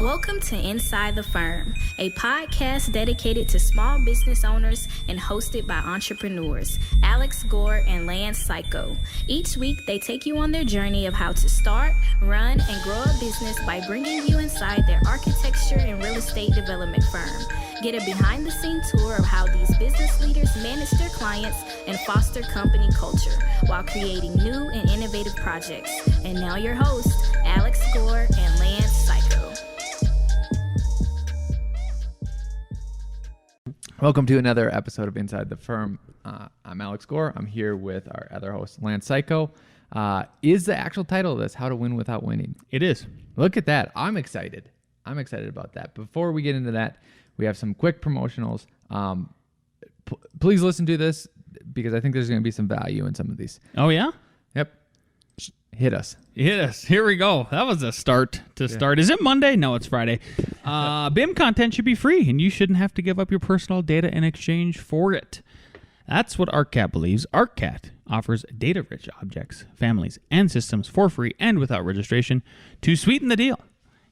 Welcome to Inside the Firm, a podcast dedicated to small business owners and hosted by entrepreneurs, Alex Gore and Lance Cayko. Each week, they take you on their journey of how to start, run, and grow a business by bringing you inside their architecture and real estate development firm. Get a behind-the-scenes tour of how these business leaders manage their clients and foster company culture while creating new and innovative projects. And now your hosts, Alex Gore and Lance Cayko. Welcome to another episode of Inside the Firm. I'm Alex Gore. I'm here with our other host, Lance Cayko. Is the actual title of this How to Win Without Winning? It is. Look at that. I'm excited. I'm excited about that. Before we get into that, we have some quick promotionals. Please listen to this because I think there's going to be some value in some of these. Oh, yeah? Yep. Hit us. Here we go. That was a start to start. Is it Monday? No, it's Friday. BIM content should be free, and you shouldn't have to give up your personal data in exchange for it. That's what ArcCat believes. ArcCat offers data-rich objects, families, and systems for free and without registration. To sweeten the deal,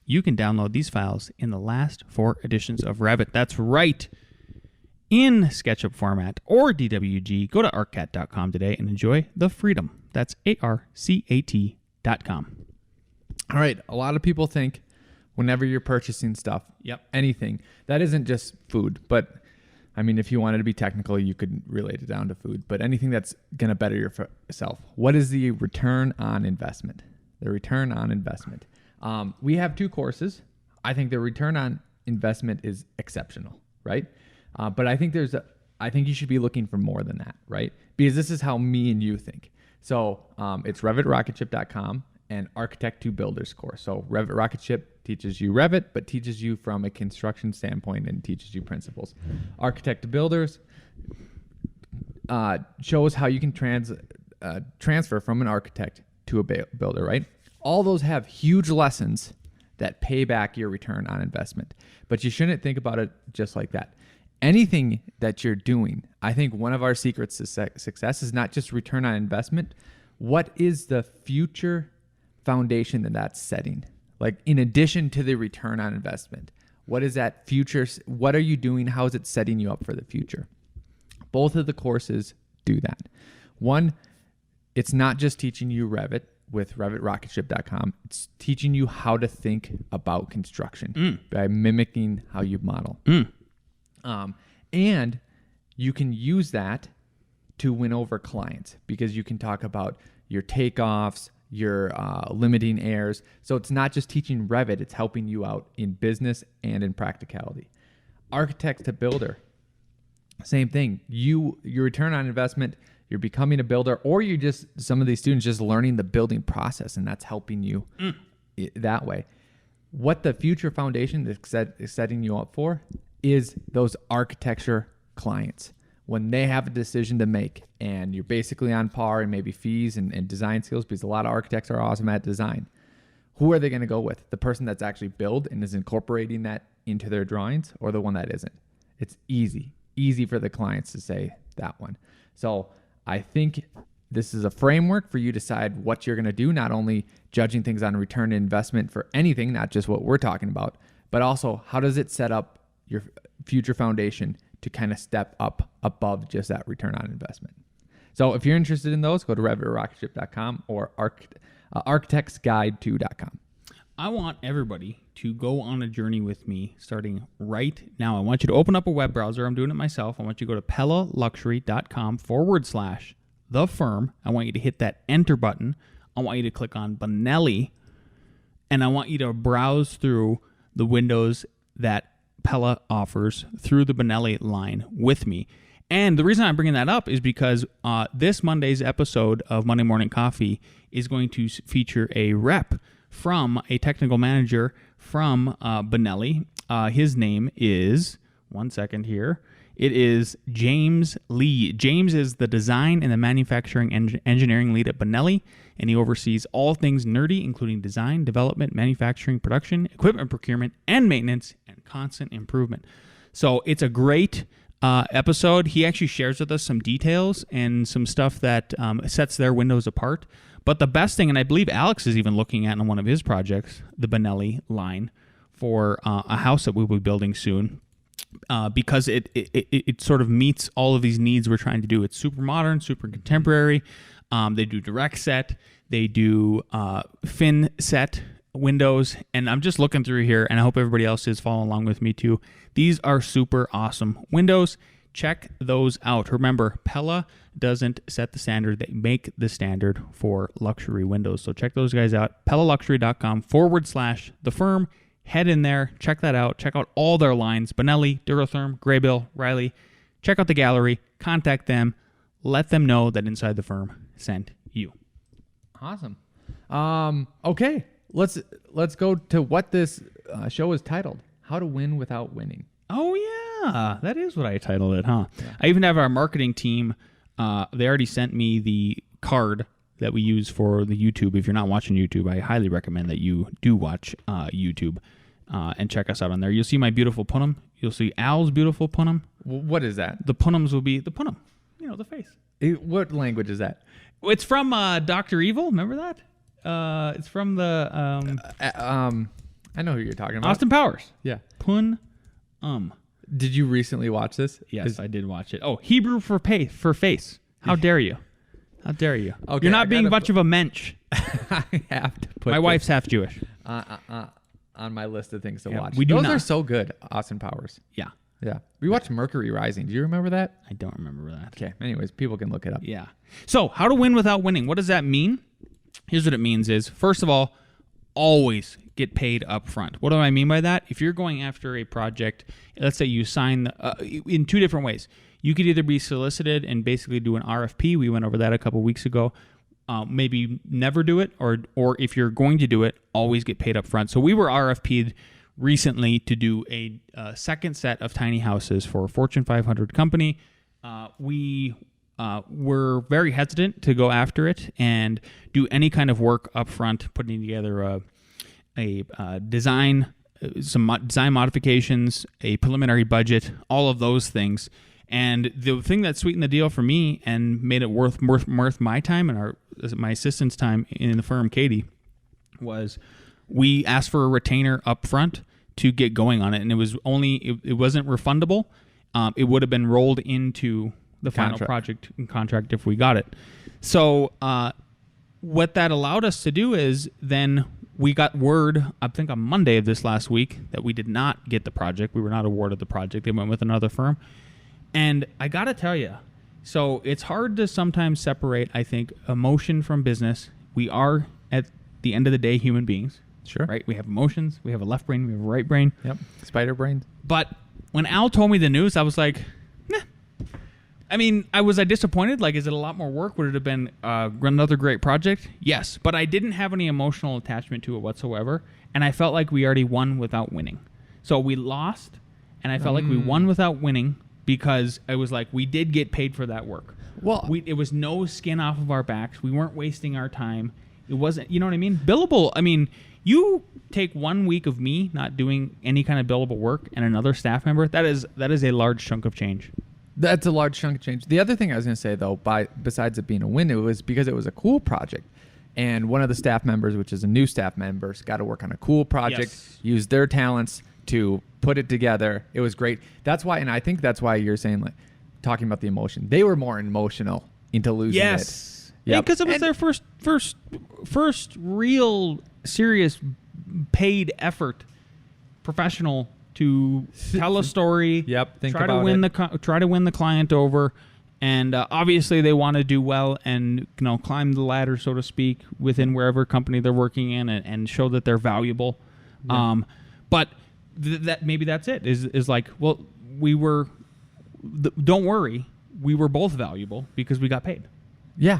you can download these files in the last 4 editions of Revit. That's right. In SketchUp format or DWG, go to arccat.com today and enjoy the freedom. That's ARCAT.com. All right. A lot of people think whenever you're purchasing stuff, anything, that isn't just food. But, I mean, if you wanted to be technical, you could relate it down to food. But anything that's going to better yourself. What is the return on investment? The return on investment. We have 2 courses. I think the return on investment is exceptional, right? But I think I think you should be looking for more than that, right? Because this is how me and you think. So it's RevitRocketShip.com and Architect to Builders course. So Revit Rocket Ship teaches you Revit, but teaches you from a construction standpoint and teaches you principles. Architect to Builders shows how you can transfer from an architect to a builder, right? All those have huge lessons that pay back your return on investment. But you shouldn't think about it just like that. Anything that you're doing, I think one of our secrets to success is not just return on investment. What is the future foundation that that's setting? Like in addition to the return on investment, what is that future? What are you doing? How is it setting you up for the future? Both of the courses do that. One, it's not just teaching you Revit with RevitRocketShip.com. It's teaching you how to think about construction by mimicking how you model. And you can use that to win over clients because you can talk about your takeoffs, your limiting errors. So it's not just teaching Revit, it's helping you out in business and in practicality. Architect to builder, same thing. Your return on investment, you're becoming a builder, or you're just, some of these students just learning the building process, and that's helping you that way. What the future foundation is setting you up for is those architecture clients. When they have a decision to make and you're basically on par in maybe fees and design skills, because a lot of architects are awesome at design, who are they going to go with? The person that's actually built and is incorporating that into their drawings, or the one that isn't? It's easy for the clients to say that one. So I think this is a framework for you to decide what you're going to do, not only judging things on return on investment for anything, not just what we're talking about, but also how does it set up your future foundation to kind of step up above just that return on investment. So if you're interested in those, go to RevitRocketShip.com or architectsguide2.com. I want everybody to go on a journey with me starting right now. I want you to open up a web browser. I'm doing it myself. I want you to go to PellaLuxury.com/the firm. I want you to hit that enter button. I want you to click on Benelli, and I want you to browse through the windows that Pella offers through the Benelli line with me. And the reason I'm bringing that up is because this Monday's episode of Monday Morning Coffee is going to feature a rep from a technical manager from Benelli. His name is, one second here, it is James Lee. James is the design and the manufacturing engineering lead at Benelli, and he oversees all things nerdy, including design, development, manufacturing, production, equipment procurement, and maintenance, and constant improvement. So it's a great episode. He actually shares with us some details and some stuff that sets their windows apart. But the best thing, and I believe Alex is even looking at in one of his projects, the Benelli line, for a house that we'll be building soon. Because it sort of meets all of these needs we're trying to do. It's super modern, super contemporary. They do direct set. They do fin set windows. And I'm just looking through here, and I hope everybody else is following along with me too. These are super awesome windows. Check those out. Remember, Pella doesn't set the standard. They make the standard for luxury windows. So check those guys out. PellaLuxury.com/thefirm. Head in there, check that out. Check out all their lines: Benelli, Duratherm, Graybill, Riley. Check out the gallery. Contact them. Let them know that Inside the Firm sent you. Awesome. Okay, let's go to what this show is titled: How to Win Without Winning. Oh yeah, that is what I titled it, huh? Yeah. I even have our marketing team. They already sent me the card that we use for the YouTube. If you're not watching YouTube, I highly recommend that you do watch YouTube and check us out on there. You'll see my beautiful punum. You'll see Al's beautiful punum. What is that? The punums will be the punum. You know, the face. What language is that? It's from Dr. Evil. Remember that? It's from the... I know who you're talking about. Austin Powers. Yeah. Pun. Did you recently watch this? Yes, I did watch it. Oh, Hebrew for face. How dare you? How dare you? Okay, you're not being much of a mensch. I have to put my wife's half Jewish. On my list of things to watch. Those are so good. Austin Powers. Yeah. Yeah. We watched Mercury Rising. Do you remember that? I don't remember that. Okay. Anyways, people can look it up. Yeah. So, how to win without winning. What does that mean? Here's what it means is, first of all, always get paid up front. What do I mean by that? If you're going after a project, let's say you sign in two different ways. You could either be solicited and basically do an RFP. We went over that a couple weeks ago. Maybe never do it, or if you're going to do it, always get paid up front. So we were RFP'd recently to do a second set of tiny houses for a Fortune 500 company. We were very hesitant to go after it and do any kind of work up front, putting together a design, some design modifications, a preliminary budget, all of those things. And the thing that sweetened the deal for me and made it worth my time and my assistant's time in the firm, Katie, was we asked for a retainer up front to get going on it. And it was it wasn't refundable. It would have been rolled into the final project and contract if we got it. So what that allowed us to do is then we got word, I think on Monday of this last week, that we did not get the project. We were not awarded the project. They went with another firm. And I got to tell you, so it's hard to sometimes separate, I think, emotion from business. We are, at the end of the day, human beings. Sure. Right? We have emotions. We have a left brain. We have a right brain. Yep. Spider brain. But when Al told me the news, I was like, nah. I mean, was I disappointed? Like, is it a lot more work? Would it have been another great project? Yes. But I didn't have any emotional attachment to it whatsoever. And I felt like we already won without winning. So we lost, and I felt like we won without winning. Because I was like, we did get paid for that work. Well, it was no skin off of our backs. We weren't wasting our time. It wasn't, you know what I mean? Billable. I mean, you take 1 week of me not doing any kind of billable work and another staff member. That is a large chunk of change. That's a large chunk of change. The other thing I was going to say, though, besides it being a win, it was because it was a cool project. And one of the staff members, which is a new staff member, got to work on a cool project, use their talents to put it together. It was great. That's why, and I think that's why you're saying, like, talking about the emotion. They were more emotional into losing it. Yes. Because it was their first real serious paid effort, professional, to tell a story. Yep. Try to win the client over, and obviously they want to do well and climb the ladder, so to speak, within wherever company they're working in, and show that they're valuable. Yeah. But that maybe that's it. Is like, well, we were. Don't worry, we were both valuable because we got paid. Yeah.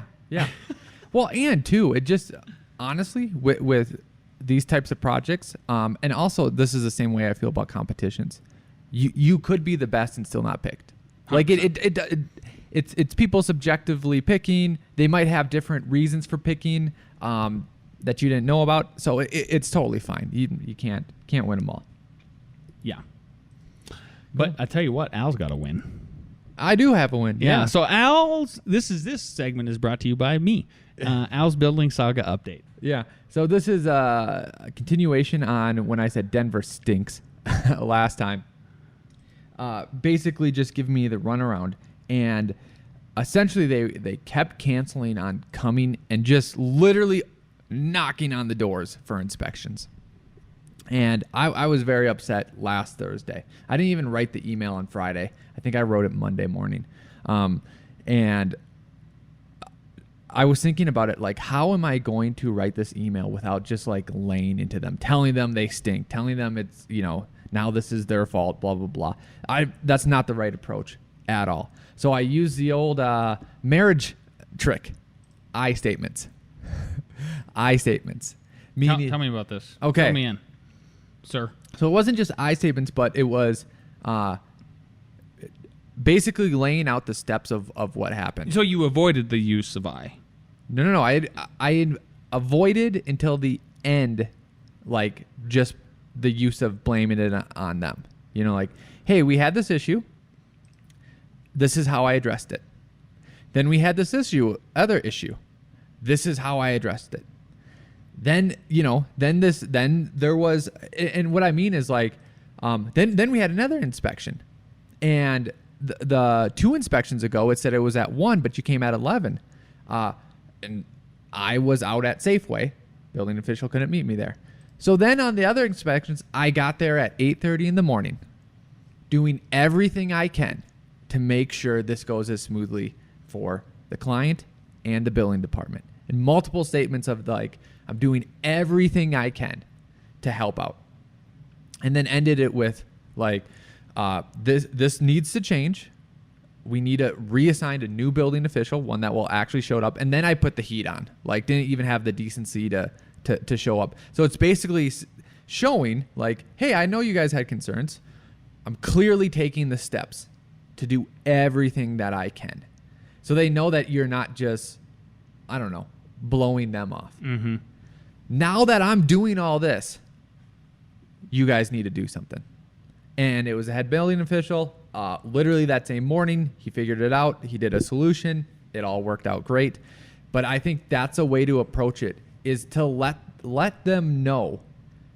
Well, and too, it just honestly with these types of projects, and also this is the same way I feel about competitions. You could be the best and still not picked. 100%. Like it's people subjectively picking. They might have different reasons for picking that you didn't know about. So it's totally fine. You can't win them all. Yeah. But I tell you what, Al's got a win. I do have a win. Yeah. So this segment is brought to you by me. Al's Building Saga Update. Yeah. So this is a continuation on when I said Denver stinks last time. Basically just give me the runaround. And essentially they kept canceling on coming and just literally knocking on the doors for inspections. And I was very upset last Thursday. I didn't even write the email on Friday. I think I wrote it Monday morning. And I was thinking about it, like, how am I going to write this email without just like laying into them, telling them they stink, telling them it's, now this is their fault, blah, blah, blah. That's not the right approach at all. So I use the old marriage trick, I statements. I statements. Tell me about this. Okay. Fill me in, sir. So it wasn't just I statements, but it was basically laying out the steps of what happened. So you avoided the use of I. No. I had avoided until the end, like just the use of blaming it on them. Like, hey, we had this issue. This is how I addressed it. Then we had this other issue. This is how I addressed it. Then, then there was, and what I mean is like, then we had another inspection, and the 2 inspections ago, it said it was at 1, but you came at 11. And I was out at Safeway. Building official couldn't meet me there. So then on the other inspections, I got there at 8:30 in the morning, doing everything I can to make sure this goes as smoothly for the client and the billing department. And multiple statements of like, I'm doing everything I can to help out. And then ended it with like, this needs to change. We need to reassign a new building official, one that will actually show up. And then I put the heat on, like didn't even have the decency to show up. So it's basically showing like, hey, I know you guys had concerns. I'm clearly taking the steps to do everything that I can. So they know that you're not just, I don't know, blowing them off. Mm-hmm. Now that I'm doing all this, you guys need to do something. And it was a head building official. Literally that same morning, he figured it out. He did a solution. It all worked out great. But I think that's a way to approach it, is to let them know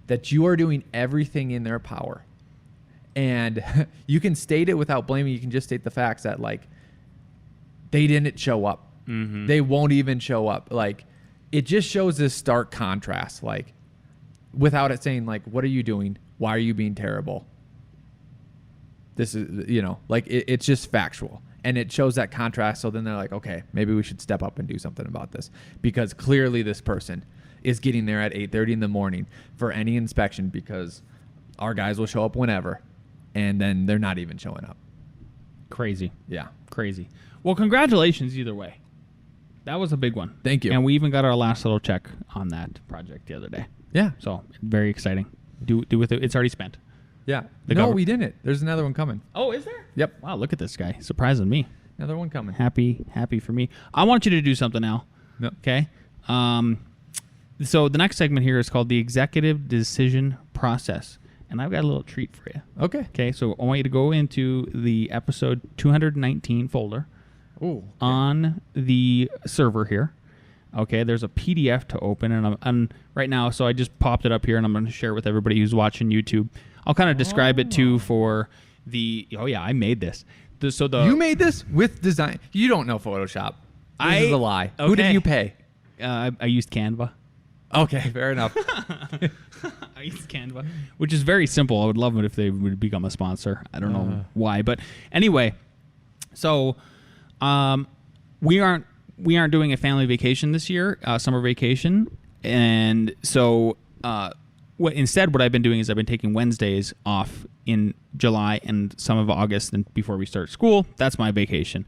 that you are doing everything in their power. And you can state it without blaming. You can just state the facts that, like, they didn't show up. Mm-hmm. They won't even show up. Like, it just shows this stark contrast, like, without it saying, like, what are you doing? Why are you being terrible? This is, like, it's just factual. And it shows that contrast. So then they're like, okay, maybe we should step up and do something about this. Because clearly this person is getting there at 8:30 in the morning for any inspection, because our guys will show up whenever. And then they're not even showing up. Crazy. Yeah. Crazy. Well, congratulations either way. That was a big one. Thank you. And we even got our last little check on that project the other day. Yeah. So very exciting. Do with it. It's already spent. Yeah. No, we didn't. There's another one coming. Oh, is there? Yep. Wow, look at this guy. Surprising me. Another one coming. Happy for me. I want you to do something now. Yep. Okay? So the next segment here is called the Executive Decision Process. And I've got a little treat for you. Okay. Okay, so I want you to go into the episode 219 folder. Ooh. Okay. On the server here. Okay, there's a PDF to open, and I'm right now, so I just popped it up here, and I'm going to share it with everybody who's watching YouTube. I'll kind of describe it too for the. Oh yeah, I made this. You made this with design. You don't know Photoshop. This is a lie. Okay. Who did you pay? I used Canva. Okay, fair enough. I used Canva, which is very simple. I would love it if they would become a sponsor. I don't know why, but anyway, so we aren't doing a family vacation this year, summer vacation, and so instead what I've been doing is I've been taking Wednesdays off in July and some of August, and before we start school, that's my vacation.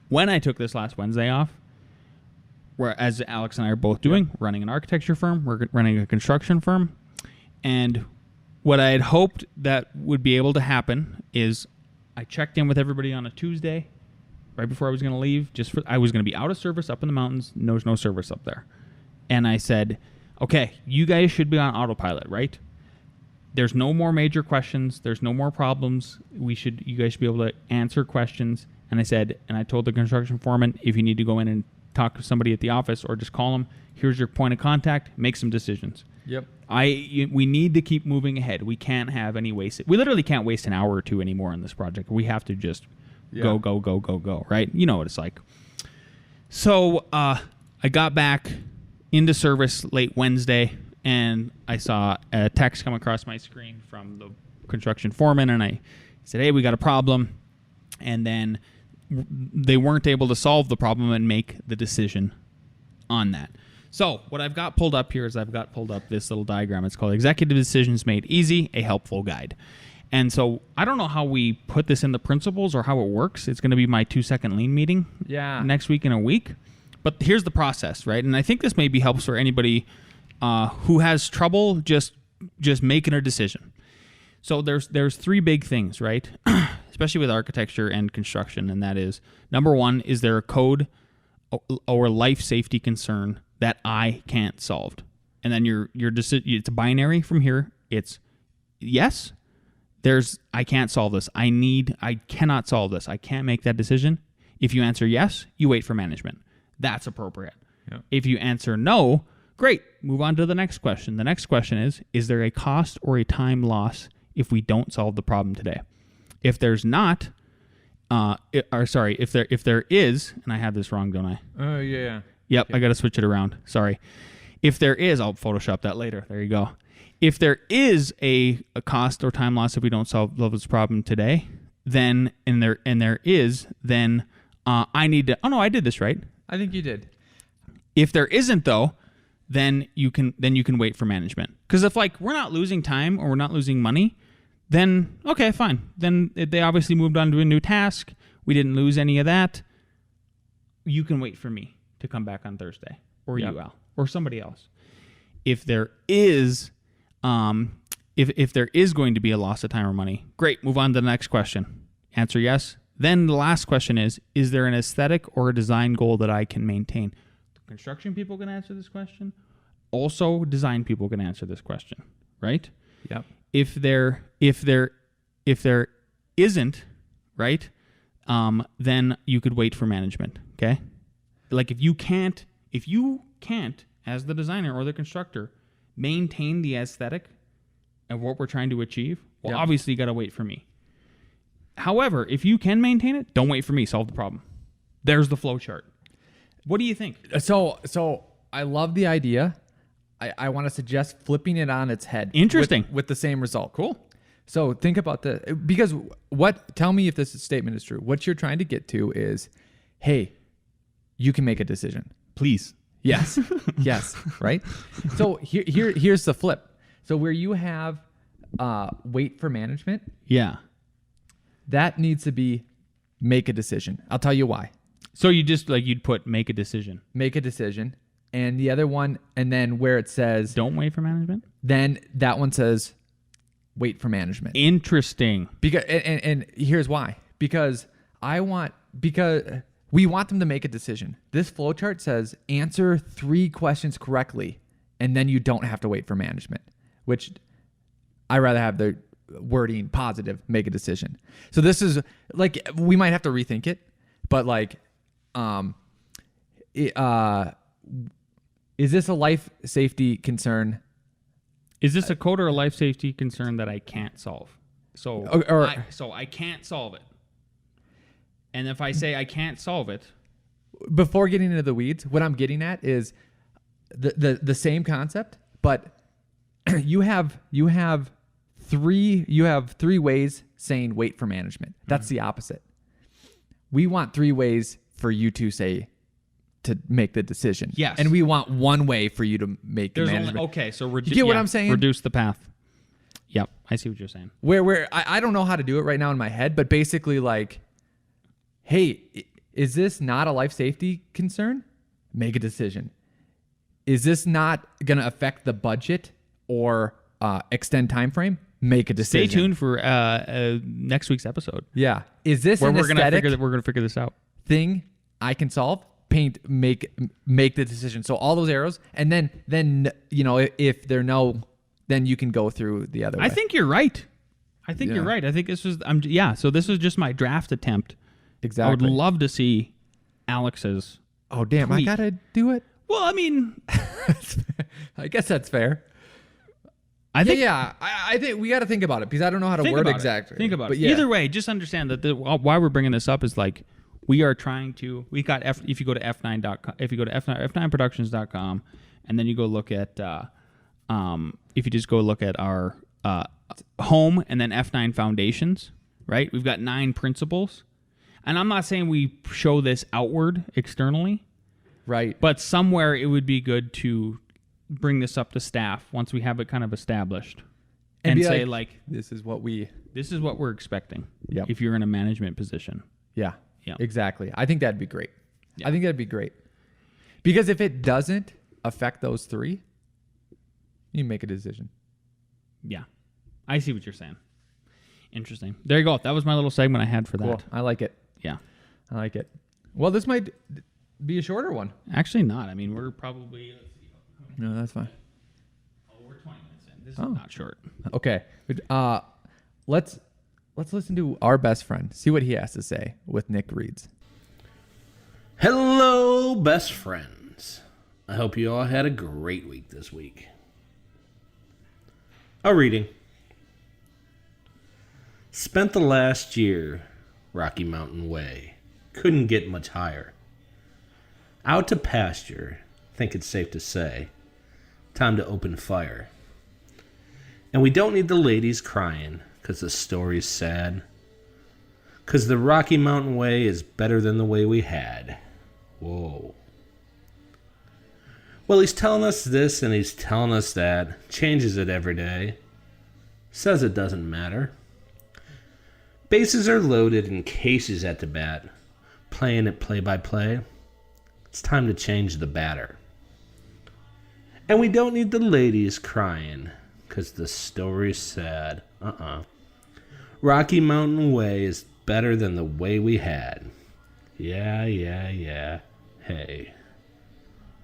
When I took this last Wednesday off, as Alex and I are both doing, running an architecture firm, we're running a construction firm, and what I had hoped that would be able to happen is I checked in with everybody on a Tuesday, right before I was going to leave. I was going to be out of service up in the mountains. There's no service up there. And I said, okay, you guys should be on autopilot, right? There's no more major questions. There's no more problems. You guys should be able to answer questions. And I told the construction foreman, if you need to go in and talk to somebody at the office or just call them. Here's your point of contact. Make some decisions. Yep. We need to keep moving ahead. We can't have any waste. We literally can't waste an hour or two anymore on this project. We have to just go, right? You know what it's like. So I got back into service late Wednesday, and I saw a text come across my screen from the construction foreman, and I said, hey, we got a problem. And then they weren't able to solve the problem and make the decision on that. So what I've got pulled up here is I've got pulled up this little diagram. It's called Executive Decisions Made Easy, a Helpful Guide. And so I don't know how we put this in the principles or how it works. It's going to be my 2-second lean meeting next week in a week. But here's the process, right? And I think this maybe helps for anybody who has trouble just making a decision. So there's 3 big things, right? Especially with architecture and construction, and that is, number 1, is there a code or life safety concern that I can't solve? And then it's a binary from here. It's yes, I can't solve this. I cannot solve this. I can't make that decision. If you answer yes, you wait for management. That's appropriate. Yep. If you answer no, great. Move on to the next question. The next question is there a cost or a time loss if we don't solve the problem today? If there's not, if there is, and I have this wrong, don't I? Oh, yeah. Yep, I got to switch it around. Sorry. If there is, I'll Photoshop that later. There you go. If there is a cost or time loss if we don't solve this problem today, then I need to. Oh no, I did this right. I think you did. If there isn't though, then you can wait for management. Because if we're not losing time or we're not losing money, then okay, fine. Then they obviously moved on to a new task. We didn't lose any of that. You can wait for me to come back on Thursday, or you, Al, or somebody else. If there is, if there is going to be a loss of time or money, great. Move on to the next question. Answer yes. Then the last question is there an aesthetic or a design goal that I can maintain? The construction people can answer this question. Also, design people can answer this question, right? Yep. If there isn't, right, then you could wait for management. Okay. If you can't, as the designer or the constructor, maintain the aesthetic of what we're trying to achieve, well, obviously you got to wait for me. However, if you can maintain it, don't wait for me. Solve the problem. There's the flow chart. What do you think? So I love the idea. I want to suggest flipping it on its head. Interesting. With the same result. Cool. So think about because tell me if this statement is true. What you're trying to get to is, hey, you can make a decision. Please. Yes. Yes. Right? So here's the flip. So where you have wait for management. Yeah. That needs to be make a decision. I'll tell you why. So you just you'd put make a decision. Make a decision. And the other one, and then where it says don't wait for management, then that one says wait for management. Interesting. Because and here's why. Because we want them to make a decision. This flowchart says answer 3 questions correctly, and then you don't have to wait for management, which I rather have the wording positive, make a decision. So this is we might have to rethink it, but is this a life safety concern? Is this a code or a life safety concern that I can't solve? So I can't solve it. And if I say I can't solve it, before getting into the weeds, what I'm getting at is the same concept, but you have 3 ways saying wait for management. That's the opposite. We want 3 ways for you to say to make the decision. Yes. And we want 1 way for you to make the management. Okay, so you get what I'm saying? Reduce the path. Yep, I see what you're saying. Where I don't know how to do it right now in my head, but basically hey, is this not a life safety concern? Make a decision. Is this not going to affect the budget or extend time frame? Make a decision. Stay tuned for next week's episode. Yeah. Is this where an aesthetic we're gonna figure this out thing I can solve? Make the decision. So all those arrows, and then if they're no, then you can go through the other way. I think you're right. I think this was So this was just my draft attempt. Exactly. I would love to see Alex's Oh, damn. tweak. I got to do it? Well, I mean, I guess that's fair. I think I think we got to think about it because I don't know how to think word about exactly. Think about but it. Yeah. Either way, just understand that why we're bringing this up is like we are trying to. We got if you go to f9.com, if you go to f9productions.com, and then you go look at if you just go look at our home and then F9 Foundations, right? We've got 9 principles, and I'm not saying we show this outward externally, Right. but somewhere it would be good to bring this up to staff once we have it kind of established and be say like this is what we're expecting. Yep. If you're in a management position. Yeah. Yeah. Exactly. I think that'd be great. Yeah. I think that'd be great. Because if it doesn't affect those 3, you make a decision. Yeah. I see what you're saying. Interesting. There you go. That was my little segment I had for Cool. that. I like it. Yeah. I like it. Well, this might be a shorter one. Actually not. I mean, we're probably No, that's fine. we're 20 minutes in. This is not short. Okay. Let's listen to our best friend. See what he has to say with Nick Reeds. Hello, best friends. I hope you all had a great week this week. A reading. Spent the last year Rocky Mountain Way. Couldn't get much higher. Out to pasture. Think it's safe to say. Time to open fire. And we don't need the ladies crying, 'cause the story's sad. 'Cause the Rocky Mountain Way is better than the way we had. Whoa. Well, he's telling us this and he's telling us that. Changes it every day. Says it doesn't matter. Bases are loaded and cases at the bat. Playing it play by play. It's time to change the batter. And we don't need the ladies crying, 'cause the story's sad. Rocky Mountain Way is better than the way we had. Yeah. Hey.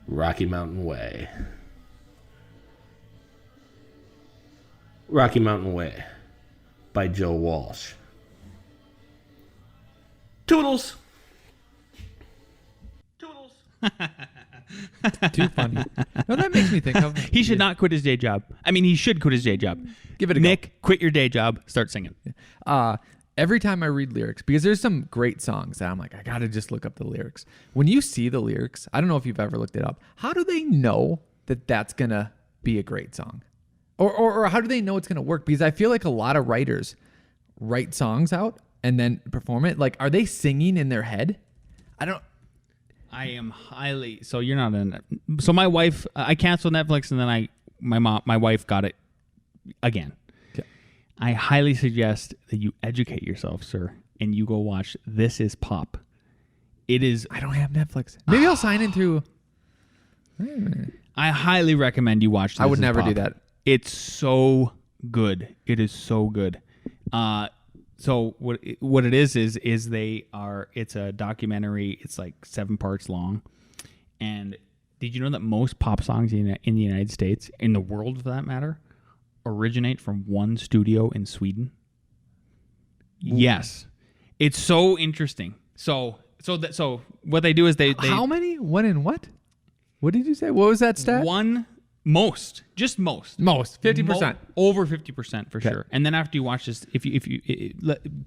Rocky Mountain Way. Rocky Mountain Way by Joe Walsh. Toodles! Too funny. No, that makes me think of. He should not quit his day job. I mean, he should quit his day job. Give it a Nick, quit your day job. Start singing. Every time I read lyrics, because there's some great songs that I'm like, I gotta just look up the lyrics. When you see the lyrics, I don't know if you've ever looked it up. How do they know that that's gonna be a great song, or how do they know it's gonna work? Because I feel like a lot of writers write songs out and then perform it. Like, are they singing in their head? I am highly so you're not in. So my wife, I canceled Netflix and then my wife got it again. Okay. I highly suggest that you educate yourself, sir, and you go watch This Is Pop. It is. I don't have Netflix. Maybe I'll sign in through. I highly recommend you watch. This I would Is never Pop. do that. It's so good. It is so good. So what it is it's a documentary. It's like 7 parts long. And did you know that most pop songs in the United States, in the world for that matter, originate from one studio in Sweden? Ooh. Yes. It's so interesting. So what they do is they How many? One in what? What did you say? What was that stat? Most 50%. Over 50% for sure. And then after you watch this, if you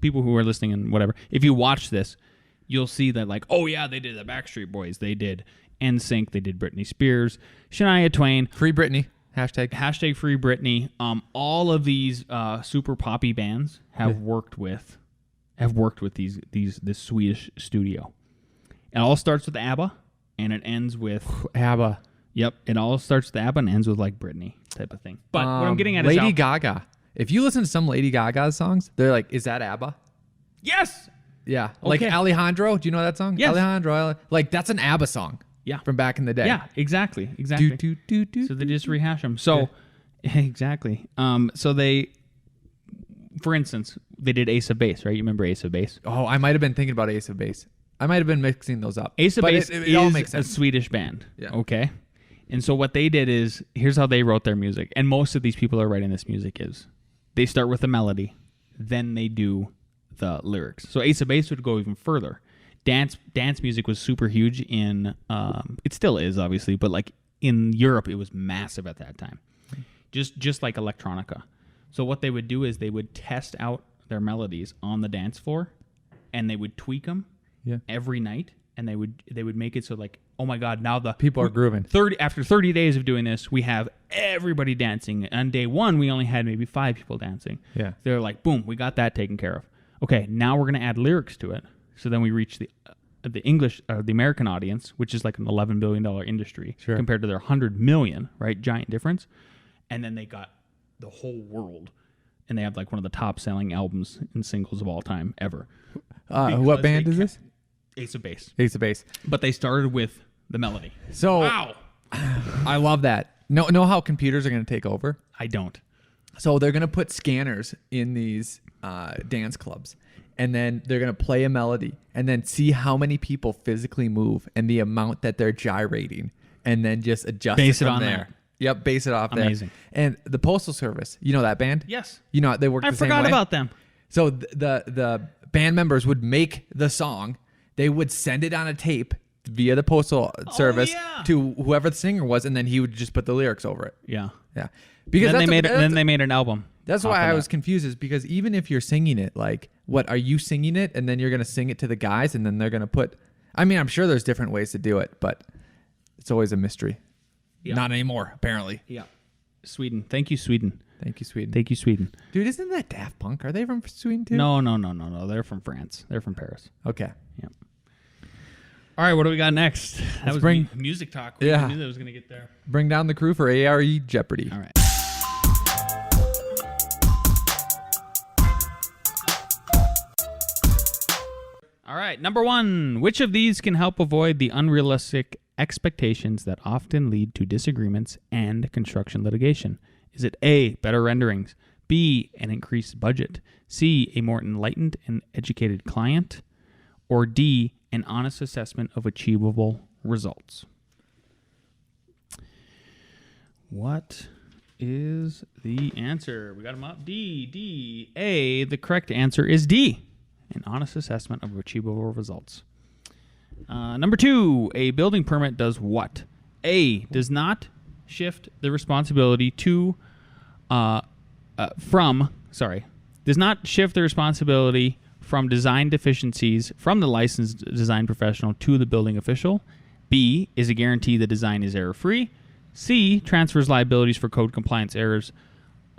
people who are listening and whatever, if you watch this, you'll see that like, oh yeah, they did the Backstreet Boys, they did NSYNC, they did Britney Spears, Shania Twain, Free Britney. Hashtag Free Britney. All of these super poppy bands have worked with this Swedish studio. It all starts with ABBA and it ends with ABBA. Yep, it all starts with ABBA and ends with like Britney type of thing. But what I'm getting at is Lady Gaga. If you listen to some Lady Gaga songs, they're like, is that ABBA? Yes. Yeah. Like Alejandro. Do you know that song? Yes. Alejandro. Like, that's an ABBA song. Yeah. From back in the day. Yeah, exactly. So they just rehash them. So exactly. So they, for instance, they did Ace of Base, right? You remember Ace of Base? Oh, I might have been thinking about Ace of Base. I might have been mixing those up. Ace of Base it all makes is sense. a Swedish band. Yeah. Okay. And so what they did is, here's how they wrote their music. And most of these people are writing this music is, they start with the melody, then they do the lyrics. So Ace of Base would go even further. dance music was super huge in it still is obviously, but like in Europe it was massive at that time. Just like electronica. So what they would do is they would test out their melodies on the dance floor, and they would tweak them every night, and they would make it so like, oh my God, now the People are grooving. After 30 days of doing this, we have everybody dancing. On day 1, we only had maybe 5 people dancing. Yeah. They're like, boom, we got that taken care of. Okay, now we're going to add lyrics to it. So then we reach the English, the American audience, which is like an $11 billion industry compared to their 100 million, right? Giant difference. And then they got the whole world, and they have like one of the top selling albums and singles of all time ever. What band is this? Ace of Base. Ace of Base. But they started with the melody. So Wow. I love that. Know how computers are going to take over? I don't. So they're going to put scanners in these dance clubs, and then they're going to play a melody, and then see how many people physically move and the amount that they're gyrating, and then just adjust Base it it from on there. there. Yep, base it off Amazing. there. And the Postal Service, you know that band? Yes. You know they work I the same forgot way? about them. So the band members would make the song. They would send it on a tape via the Postal Service to whoever the singer was, and then he would just put the lyrics over it. Yeah. Yeah. Because Then they made an album. That's off why of I that. was confused, is because even if you're singing it, like, what, are you singing it and then you're going to sing it to the guys and then they're going to put, I mean, I'm sure there's different ways to do it, but it's always a mystery. Yeah. Not anymore, apparently. Yeah. Sweden. Thank you, Sweden. Thank you, Sweden. Thank you, Sweden. Dude, isn't that Daft Punk? Are they from Sweden too? No. They're from France. They're from Paris. Okay. Yep. All right, what do we got next? That was bring- music talk. Yeah. I knew that was going to get there. Bring down the crew for A.R.E. Jeopardy. All right. All right, number 1. Which of these can help avoid the unrealistic expectations that often lead to disagreements and construction litigation? Is it A, better renderings, B, an increased budget, C, a more enlightened and educated client, or D, an honest assessment of achievable results? What is the answer? We got them up. D, A. The correct answer is D, an honest assessment of achievable results. Number 2, a building permit does what? A, does not shift the responsibility does not shift the responsibility from design deficiencies from the licensed design professional to the building official. B, is a guarantee the design is error-free. C, transfers liabilities for code compliance errors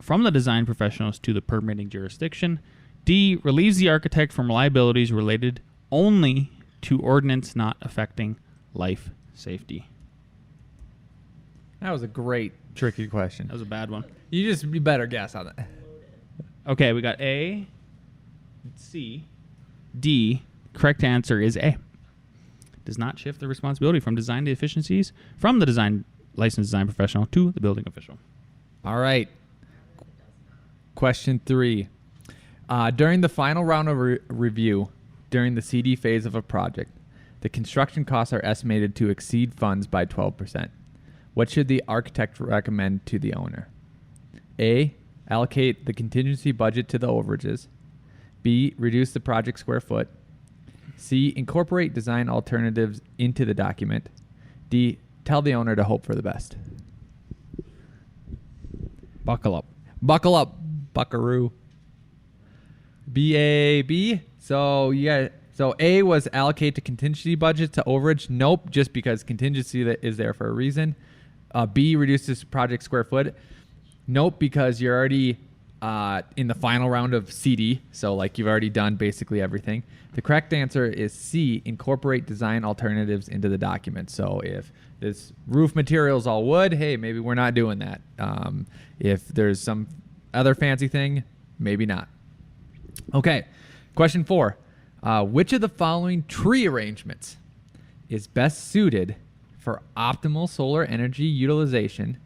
from the design professionals to the permitting jurisdiction. D, relieves the architect from liabilities related only to ordinance not affecting life safety. That was a great, tricky question. That was a bad one. You better guess on that. Okay, we got A, C, D. Correct answer is A. Does not shift the responsibility from design deficiencies from the licensed design professional to the building official. All right. Question 3. During the final round of review, during the CD phase of a project, the construction costs are estimated to exceed funds by 12%. What should the architect recommend to the owner? A, allocate the contingency budget to the overages. B, reduce the project square foot. C, incorporate design alternatives into the document. D, tell the owner to hope for the best. Buckle up. Buckle up, buckaroo. B. So A was allocate to contingency budget to overage. Nope, just because contingency is there for a reason. B, reduces project square foot. Nope, because you're already in the final round of CD, so like you've already done basically everything. The correct answer is C, incorporate design alternatives into the document. So if this roof material is all wood, hey, maybe we're not doing that. If there's some other fancy thing, maybe not. Okay, question 4. Which of the following tree arrangements is best suited for optimal solar energy utilization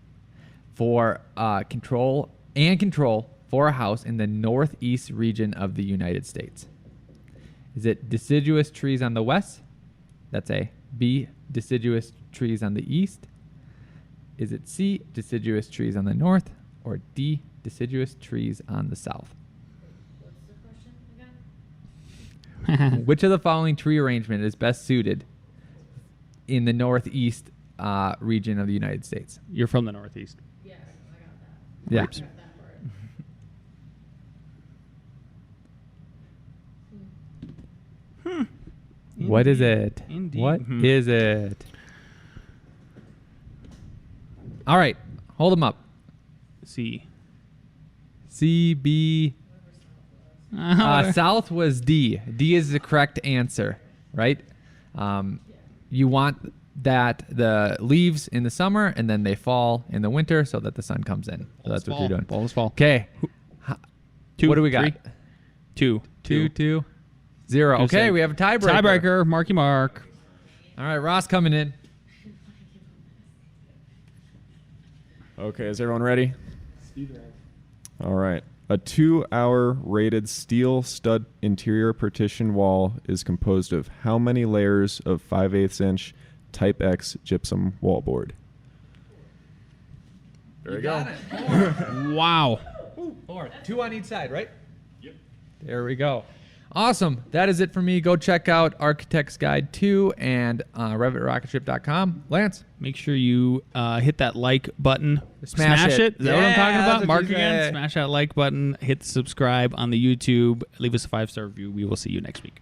for control for a house in the northeast region of the United States? Is it deciduous trees on the west? That's A. B, deciduous trees on the east? Is it C, deciduous trees on the north? Or D, deciduous trees on the south? What's the question again? Which of the following tree arrangement is best suited in the northeast region of the United States? You're from the Northeast. Yes, I got that. Yeah. Grapes. I got that part. What is it? Indeed. What is it? All right. Hold them up. C. C, B. South was D. D is the correct answer, right? You want that the leaves in the summer and then they fall in the winter so that the sun comes in. So that's what you're doing. Balls fall. Okay. What do we got? 2. 2, 0. Okay, save. we have a tiebreaker. Tiebreaker. Marky Mark. All right, Ross coming in. Okay, is everyone ready? All right. A 2-hour rated steel stud interior partition wall is composed of how many layers of 5/8 inch Type X gypsum wallboard? There you go. Wow. 4. 2 on each side, right? Yep. There we go. Awesome. That is it for me. Go check out Architect's Guide 2 and RevitRocketShip.com. Lance? Make sure you hit that like button. Smash it. Is that what I'm Yeah, talking that's about? what Mark you again. say. Smash that like button. Hit the subscribe on the YouTube. Leave us a 5-star review. We will see you next week.